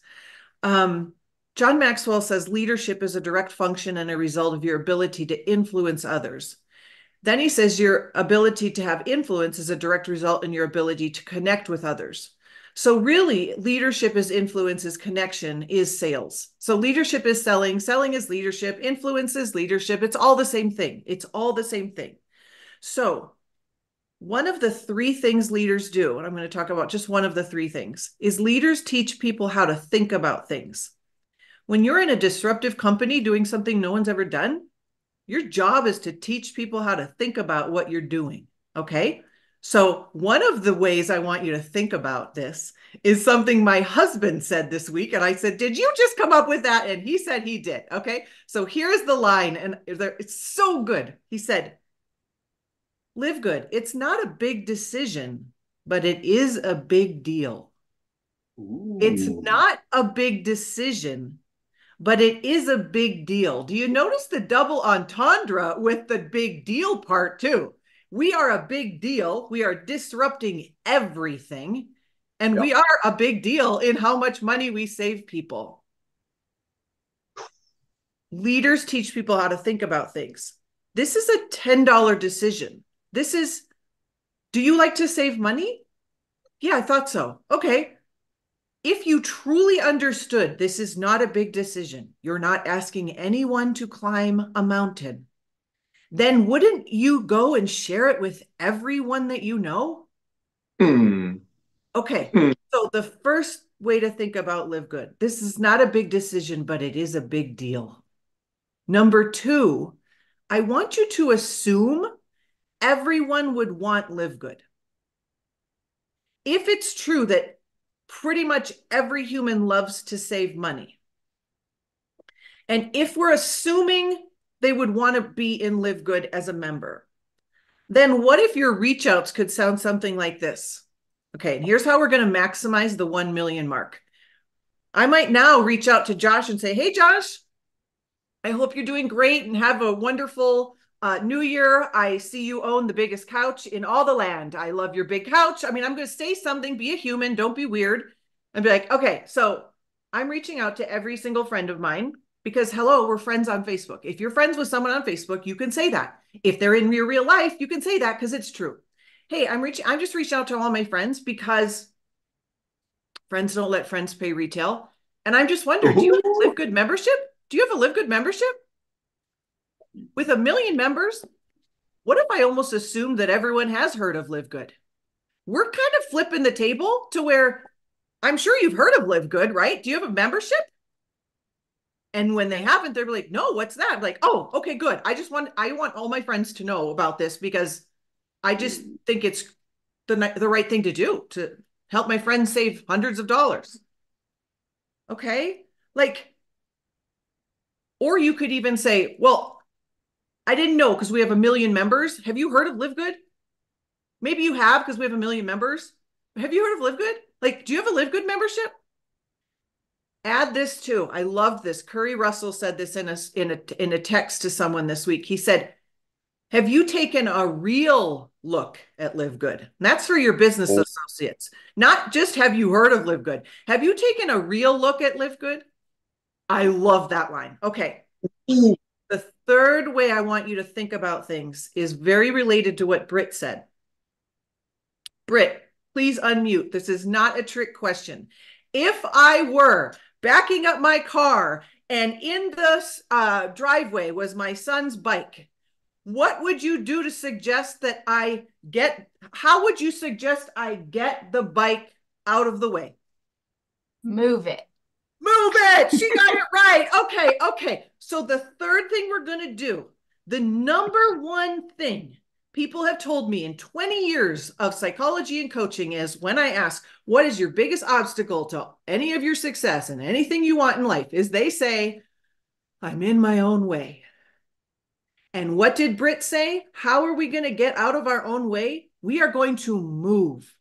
John Maxwell says leadership is a direct function and a result of your ability to influence others. Then he says your ability to have influence is a direct result in your ability to connect with others. So really, leadership is influence, is connection, is sales. So leadership is selling, selling is leadership, influence is leadership. It's all the same thing. It's all the same thing. So one of the three things leaders do, and I'm going to talk about just one of the three things, is leaders teach people how to think about things. When you're in a disruptive company doing something no one's ever done, your job is to teach people how to think about what you're doing, okay? So one of the ways I want you to think about this is something my husband said this week. And I said, did you just come up with that? And he said he did, okay? So here's the line, and it's so good. He said, Live Good. It's not a big decision, but it is a big deal. Ooh. It's not a big decision, but it is a big deal. Do you notice the double entendre with the big deal part too? We are a big deal. We are disrupting everything. And we are a big deal in how much money we save people. Leaders teach people how to think about things. This is a $10 decision. This is, do you like to save money? Yeah, I thought so. Okay. If you truly understood this is not a big decision, you're not asking anyone to climb a mountain, then wouldn't you go and share it with everyone that you know? Okay, so the first way to think about Live Good, this is not a big decision, but it is a big deal. Number two, I want you to assume everyone would want Live Good. If it's true that pretty much every human loves to save money, and if we're assuming they would want to be in Live Good as a member, then what if your reach outs could sound something like this? Okay, and here's how we're going to maximize the 1 million mark. I might now reach out to Josh and say, hey, Josh, I hope you're doing great and have a wonderful new year. I see you own the biggest couch in all the land. I love your big couch. I mean, I'm going to say something, be a human, don't be weird. And be like, okay, so I'm reaching out to every single friend of mine because, hello, we're friends on Facebook. If you're friends with someone on Facebook, you can say that. If they're in your real life, you can say that because it's true. Hey, I'm just reaching out to all my friends because friends don't let friends pay retail. And I'm just wondering, do you have a Live Good membership? Do you have a Live Good membership? With 1 million members, what if I almost assumed that everyone has heard of Live Good? We're kind of flipping the table to where I'm sure you've heard of Live Good, right? Do you have a membership? And when they haven't, they're like, no, what's that? I'm like, oh, okay, good. I want all my friends to know about this because I just think it's the right thing to do to help my friends save hundreds of dollars. Okay? Like, or you could even say, well, I didn't know because we have 1 million members. Have you heard of Live Good? Maybe you have because we have 1 million members. Have you heard of Live Good? Like, do you have a Live Good membership? Add this too. I love this. Curry Russell said this in a text to someone this week. He said, have you taken a real look at Live Good? And that's for your business associates. Not just have you heard of Live Good. Have you taken a real look at Live Good? I love that line. Okay. The third way I want you to think about things is very related to what Britt said. Britt, please unmute. This is not a trick question. If I were backing up my car and in the driveway was my son's bike, what would you do to suggest that how would you suggest I get the bike out of the way? Move it. Move it. She got it right. Okay. So the third thing we're going to do, the number one thing people have told me in 20 years of psychology and coaching is when I ask, what is your biggest obstacle to any of your success and anything you want in life, is they say, I'm in my own way. And what did Britt say? How are we going to get out of our own way? We are going to move.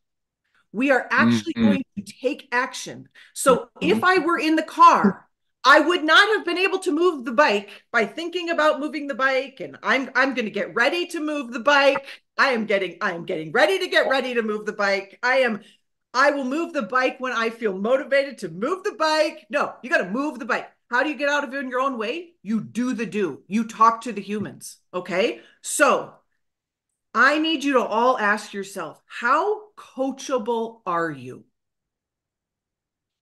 We are actually going to take action. So if I were in the car, I would not have been able to move the bike by thinking about moving the bike, and I'm going to get ready to move the bike. I am getting ready to get ready to move the bike. I will move the bike when I feel motivated to move the bike. No, you got to move the bike. How do you get out of it in your own way? You do the do. You talk to the humans. Okay. So I need you to all ask yourself, how coachable are you?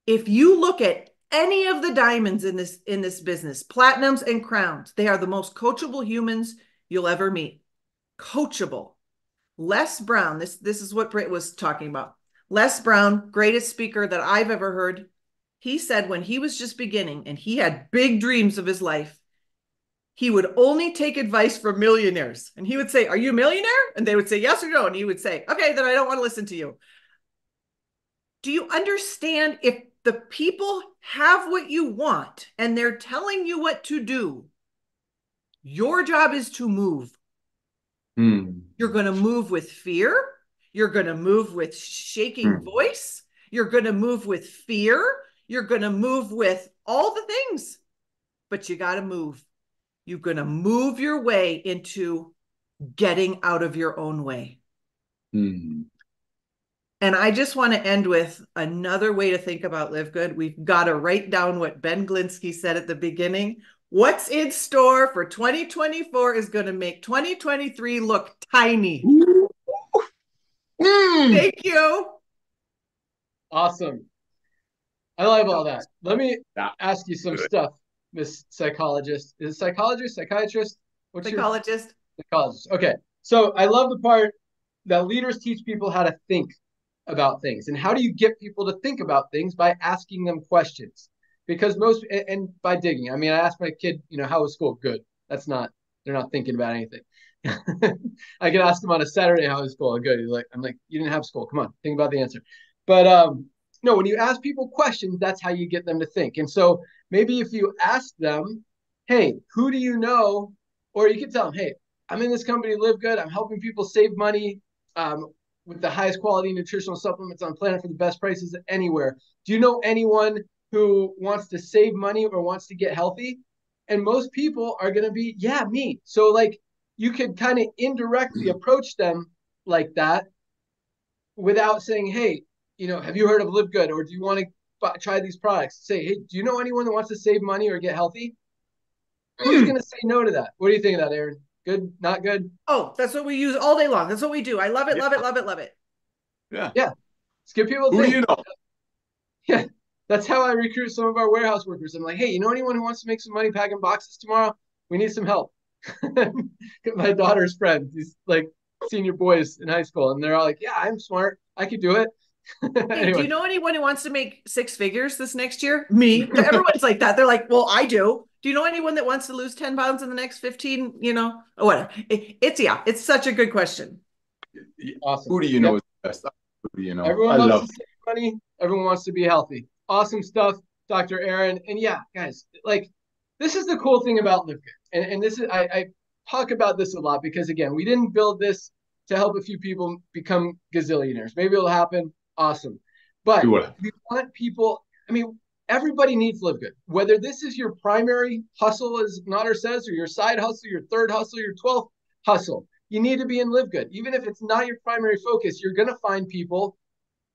If you look at any of the diamonds in this business, platinums and crowns, they are the most coachable humans you'll ever meet. Coachable. Les Brown, this is what Britt was talking about. Les Brown, greatest speaker that I've ever heard. He said when he was just beginning and he had big dreams of his life, he would only take advice from millionaires. And he would say, "Are you a millionaire?" And they would say yes or no. And he would say, "Okay, then I don't want to listen to you." Do you understand, if the people have what you want and they're telling you what to do, your job is to move. You're going to move with fear. You're going to move with shaking voice. You're going to move with fear. You're going to move with all the things, but you got to move. You're going to move your way into getting out of your own way. And I just want to end with another way to think about Live Good. We've got to write down what Ben Glinsky said at the beginning. What's in store for 2024 is going to make 2023 look tiny. Thank you. Awesome. I love all that. Let me ask you some stuff, Miss Psychologist. Is it psychologist, psychiatrist? Psychologist. Psychologist. Okay. So I love the part that leaders teach people how to think about things. And how do you get people to think about things? By asking them questions. Because and by digging. I mean, I asked my kid, how was school? Good. They're not thinking about anything. I could ask him on a Saturday, how was school? Good. I'm like, you didn't have school. Come on, think about the answer. But no, when you ask people questions, that's how you get them to think. And so maybe if you ask them, hey, who do you know? Or you can tell them, hey, I'm in this company, Live Good. I'm helping people save money with the highest quality nutritional supplements on the planet for the best prices anywhere. Do you know anyone who wants to save money or wants to get healthy? And most people are going to be, yeah, me. So you could kind of indirectly approach them like that without saying, hey, have you heard of Live Good? Or do you want to try these products? Say, hey, do you know anyone that wants to save money or get healthy? Who's going to say no to that? What do you think of that, Aaron? Good, not good? Oh, that's what we use all day long. That's what we do. I love it, love it, love it, love it. Yeah. Let's get people to Who think. do you know? Yeah. That's how I recruit some of our warehouse workers. I'm like, hey, anyone who wants to make some money packing boxes tomorrow? We need some help. My daughter's friends, these senior boys in high school, and they're all like, yeah, I'm smart. I could do it. Hey, anyway. Do you know anyone who wants to make 6 figures this next year? Me. Everyone's like that. They're like, well, I do. Do you know anyone that wants to lose 10 pounds in the next 15, or whatever? It's such a good question. Awesome. Who do you know is the best? Who do you know? Everyone loves to save money. Everyone wants to be healthy. Awesome stuff, Dr. Aaron. And yeah, guys, this is the cool thing about Live Good. And this is, I talk about this a lot because, again, we didn't build this to help a few people become gazillionaires. Maybe it'll happen. Awesome. But we want people, everybody needs Live Good. Whether this is your primary hustle, as Nader says, or your side hustle, your third hustle, your 12th hustle, you need to be in Live Good. Even if it's not your primary focus, you're going to find people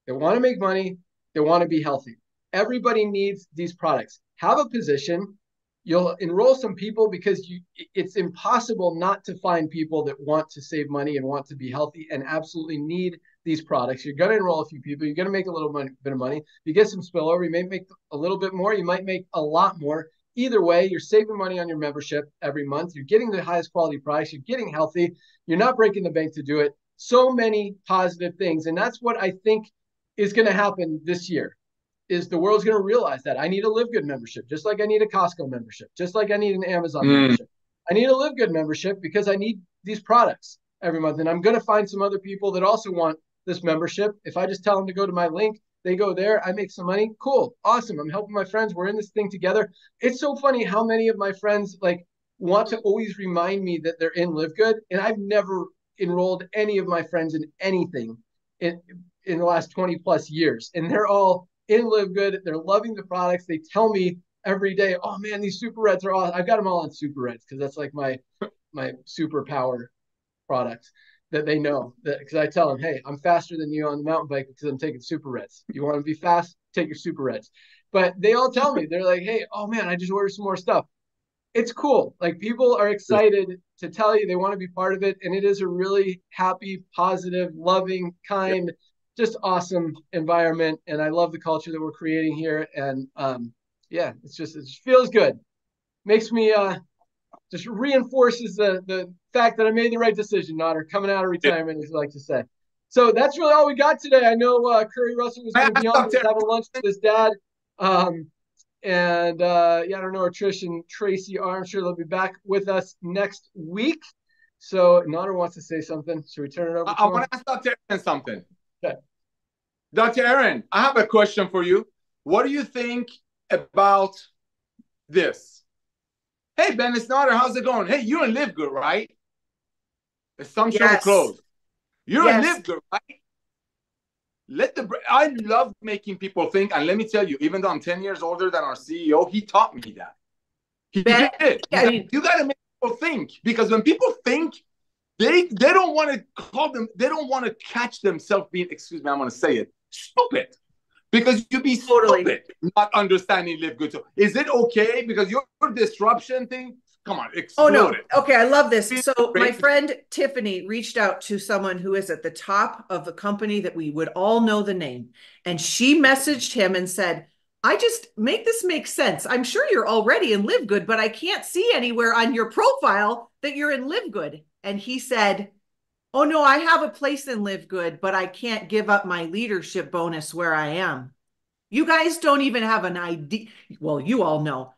that want to make money, that want to be healthy. Everybody needs these products. Have a position. You'll enroll some people because it's impossible not to find people that want to save money and want to be healthy and absolutely need these products. You're going to enroll a few people. You're going to make a little bit of money. You get some spillover. You may make a little bit more. You might make a lot more. Either way, you're saving money on your membership every month. You're getting the highest quality price. You're getting healthy. You're not breaking the bank to do it. So many positive things. And that's what I think is going to happen this year. Is the world's going to realize that I need a Live Good membership, just like I need a Costco membership, just like I need an Amazon membership. I need a Live Good membership because I need these products every month. And I'm going to find some other people that also want this membership. If I just tell them to go to my link, they go there, I make some money. Cool. Awesome. I'm helping my friends. We're in this thing together. It's so funny how many of my friends want to always remind me that they're in Live Good. And I've never enrolled any of my friends in anything in the last 20 plus years. And they're all in Live Good. They're loving the products. They tell me every day, oh man, these Super Reds are awesome. I've got them all on Super Reds because that's like my superpower products that they know, that because I tell them, hey, I'm faster than you on the mountain bike because I'm taking Super Reds. You want to be fast? Take your Super Reds. But they all tell me, they're like, hey, oh man, I just ordered some more stuff. It's cool. Like, people are excited to tell you they want to be part of it. And it is a really happy, positive, loving, kind, just awesome environment. And I love the culture that we're creating here. And yeah, it just feels good. Makes me just reinforces the fact that I made the right decision, Notter, coming out of retirement, as you like to say. So that's really all we got today. I know Curry Russell was going to be on, having lunch with his dad. And yeah, I don't know, Trish and Tracy are. I'm sure they'll be back with us next week. So Notter wants to say something. Should we turn it over to him? I want to ask Dr. Aaron something. Okay. Dr. Aaron, I have a question for you. What do you think about this? Hey, Ben, it's Notter. How's it going? Hey, you're in Live Good, right? Assumption Yes. closed. You're Yes. in Live Good, right? I love making people think, and let me tell you, even though I'm 10 years older than our CEO, he taught me that. He did. You got to make people think, because when people think, they don't want to call them, they don't want to catch themselves being, excuse me, I'm going to say it, stupid. Because you'd be stupid not understanding Live Good. So is it okay? Because your disruption thing, come on, explode it. Okay, I love this. So my friend Tiffany reached out to someone who is at the top of the company that we would all know the name. And she messaged him and said, I just make this make sense. I'm sure you're already in Live Good, but I can't see anywhere on your profile that you're in Live Good. And he said, oh no, I have a place in Live Good, but I can't give up my leadership bonus where I am. You guys don't even have an idea. Well, you all know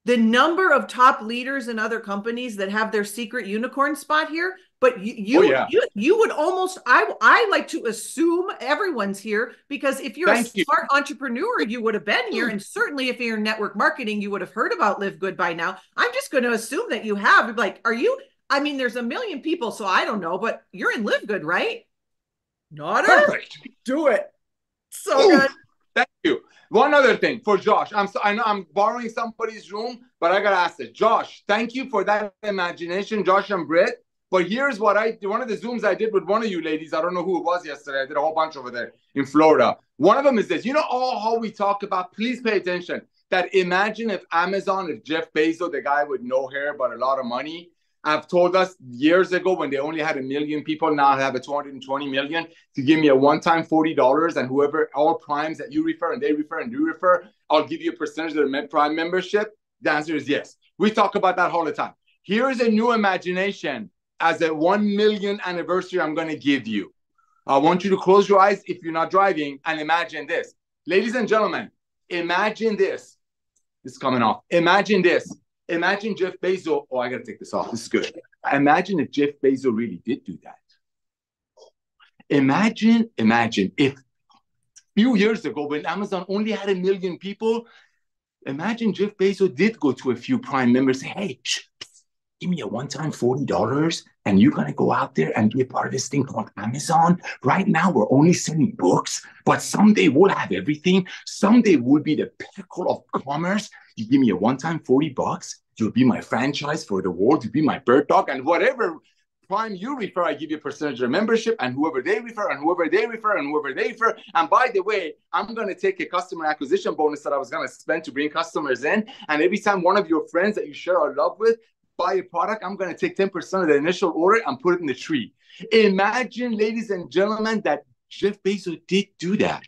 the number of top leaders in other companies that have their secret unicorn spot here. But you would almost, I like to assume everyone's here, because if you're a smart entrepreneur, you would have been here. And certainly if you're in network marketing, you would have heard about Live Good by now. I'm just going to assume that you have. Like, are you? I mean, there's a million people, so I don't know, but you're in Live Good, right? Not perfect. Do it. So good. Thank you. One other thing for Josh. I know I'm borrowing somebody's room, but I gotta ask it. Josh, thank you for that imagination, Josh and Britt. But here's what one of the Zooms I did with one of you ladies, I don't know who it was yesterday. I did a whole bunch over there in Florida. One of them is this. You know how we talk about, please pay attention, that imagine if Amazon, if Jeff Bezos, the guy with no hair but a lot of money, have told us years ago when they only had 1 million people, now have a 220 million, to give me a one-time $40, and whoever, all primes that you refer and they refer and you refer, I'll give you a percentage of the prime membership. The answer is yes. We talk about that all the time. Here's a new imagination as a 1 million anniversary I'm going to give you. I want you to close your eyes if you're not driving and imagine this. Ladies and gentlemen, imagine this. It's coming off. Imagine this. Imagine Jeff Bezos. Oh, I got to take this off. This is good. Imagine if Jeff Bezos really did do that. Imagine if a few years ago, when Amazon only had 1 million people, imagine Jeff Bezos did go to a few prime members and say, hey, give me a one-time $40 and you're going to go out there and be a part of this thing called Amazon. Right now, we're only selling books, but someday we'll have everything. Someday we'll be the pinnacle of commerce. You give me a one-time $40, you'll be my franchise for the world. You'll be my bird dog, and whatever prime you refer, I give you a percentage of membership, and whoever they refer, and whoever they refer, and whoever they refer. And by the way, I'm going to take a customer acquisition bonus that I was going to spend to bring customers in. And every time one of your friends that you share a love with buy a product, I'm going to take 10% of the initial order and put it in the tree. Imagine, ladies and gentlemen, that Jeff Bezos did do that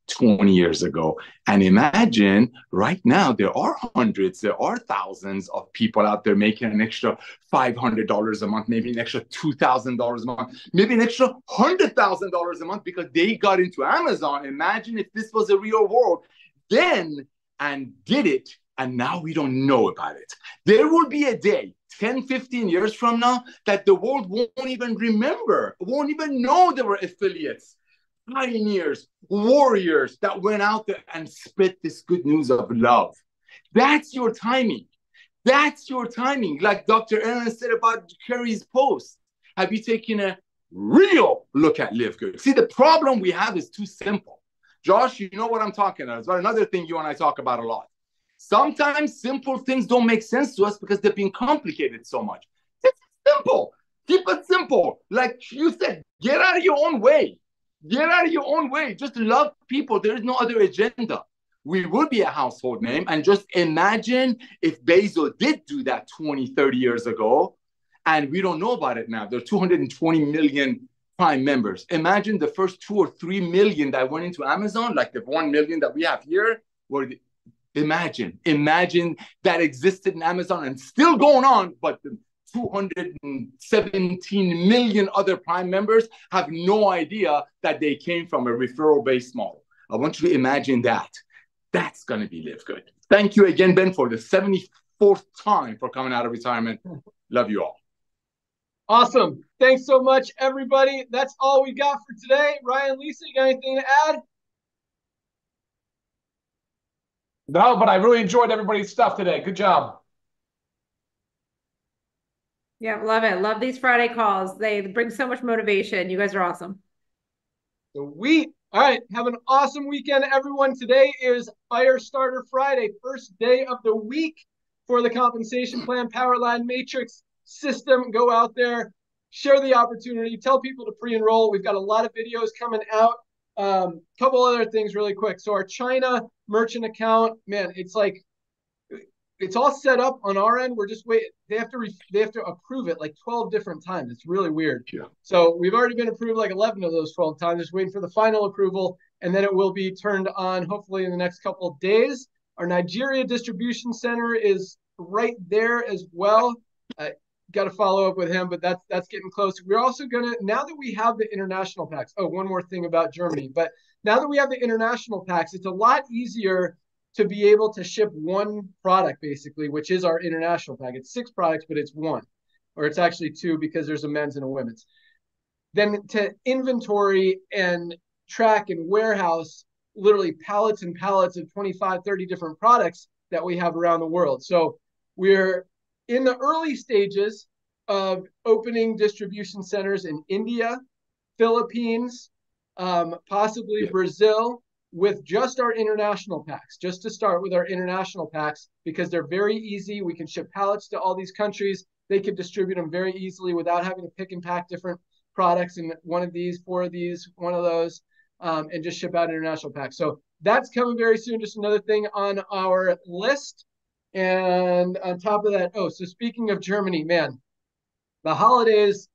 20 years ago. And imagine right now, there are hundreds, there are thousands of people out there making an extra $500 a month, maybe an extra $2,000 a month, maybe an extra $100,000 a month because they got into Amazon. Imagine if this was a real world then and did it, and now we don't know about it. There will be a day, 10, 15 years from now, that the world won't even remember, won't even know there were affiliates, pioneers, warriors that went out there and spread this good news of love. That's your timing. That's your timing. Like Dr. Aaron said about Curry's post. Have you taken a real look at Live Good? See, the problem we have is too simple. Josh, you know what I'm talking about. It's about another thing you and I talk about a lot. Sometimes simple things don't make sense to us because they've been complicated so much. It's simple. Keep it simple. Like you said, get out of your own way. Get out of your own way. Just love people. There is no other agenda. We would be a household name. And just imagine if Bezos did do that 20, 30 years ago, and we don't know about it now. There are 220 million Prime members. Imagine the first 2 or 3 million that went into Amazon, like the 1 million that we have here. Imagine that existed in Amazon and still going on, but the 217 million other Prime members have no idea that they came from a referral-based model. I want you to imagine that. That's going to be Live Good. Thank you again, Ben, for the 74th time for coming out of retirement. Love you all. Awesome. Thanks so much, everybody. That's all we got for today. Ryan, Lisa, you got anything to add? No, but I really enjoyed everybody's stuff today. Good job. Yeah, love it. Love these Friday calls. They bring so much motivation. You guys are awesome. Sweet. All right. Have an awesome weekend, everyone. Today is Firestarter Friday, first day of the week for the compensation plan Powerline Matrix system. Go out there, share the opportunity, tell people to pre-enroll. We've got a lot of videos coming out. Couple other things really quick. So our China merchant account, man, it's like, it's all set up on our end. We're just waiting. They have to approve it like 12 different times. It's really weird. Yeah. So we've already been approved like 11 of those 12 times. Just waiting for the final approval, and then it will be turned on hopefully in the next couple of days. Our Nigeria distribution center is right there as well. Got to follow up with him, but that's getting close. We're also gonna, now that we have the international packs. Oh, one more thing about Germany. But now that we have the international packs, it's a lot easier to be able to ship one product, basically, which is our international pack. It's 6 products, but it's 1. Or it's actually 2 because there's a men's and a women's. Then to inventory and track and warehouse literally pallets and pallets of 25, 30 different products that we have around the world. So we're in the early stages of opening distribution centers in India, Philippines, possibly Brazil, with just our international packs, just to start with our international packs, because they're very easy. We can ship pallets to all these countries. They can distribute them very easily without having to pick and pack different products in one of these, 4 of these, 1 of those, and just ship out international packs. So that's coming very soon. Just another thing on our list. And on top of that, so speaking of Germany, man, the holidays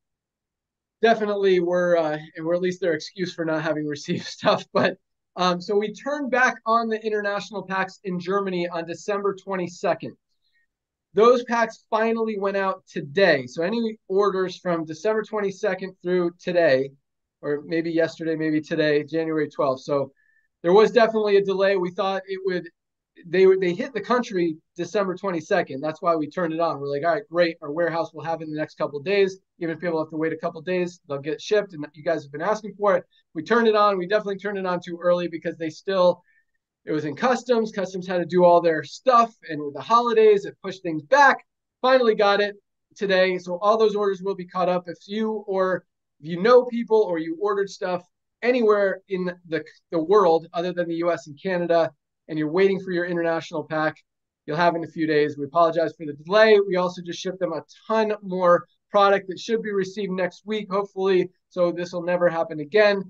definitely were, and at least their excuse for not having received stuff, but so we turned back on the international packs in Germany on December 22nd. Those packs finally went out today. So any orders from December 22nd through today, or maybe yesterday, maybe today, January 12th. So there was definitely a delay. We thought it would, they hit the country December 22nd. That's why we turned it on. We're like, all right, great. Our warehouse will have it in the next couple of days. Even if people have to wait a couple of days, they'll get shipped. And you guys have been asking for it. We turned it on. We definitely turned it on too early because it was in customs. Customs had to do all their stuff. And with the holidays, it pushed things back. Finally got it today. So all those orders will be caught up. If you know people or you ordered stuff anywhere in the world other than the US and Canada, and you're waiting for your international pack, you'll have it in a few days. We apologize for the delay. We also just shipped them a ton more product that should be received next week, hopefully. So this will never happen again.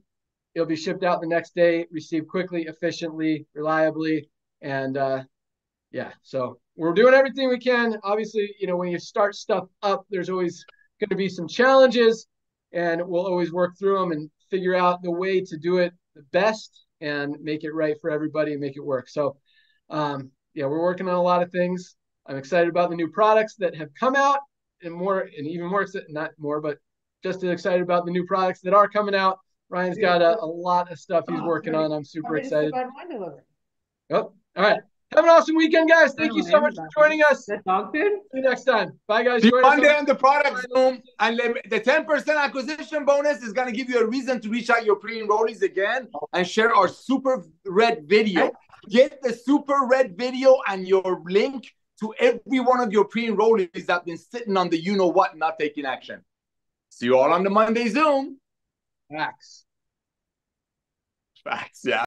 It'll be shipped out the next day, received quickly, efficiently, reliably. And so we're doing everything we can. Obviously, when you start stuff up, there's always going to be some challenges, and we'll always work through them and figure out the way to do it the best and make it right for everybody and make it work. So, we're working on a lot of things. I'm excited about the new products that have come out, and even more, not more, but just as excited about the new products that are coming out. Ryan's got a lot of stuff he's working on. I'm super excited. Yep. All right. Have an awesome weekend, guys. Thank you so much for joining us. See you next time. Bye, guys. See you Monday on the product Zoom. And the 10% acquisition bonus is going to give you a reason to reach out your pre-enrollees again and share our super red video. Get the super red video and your link to every one of your pre-enrollees that have been sitting on the you-know-what, not taking action. See you all on the Monday Zoom. Facts. Facts, yeah.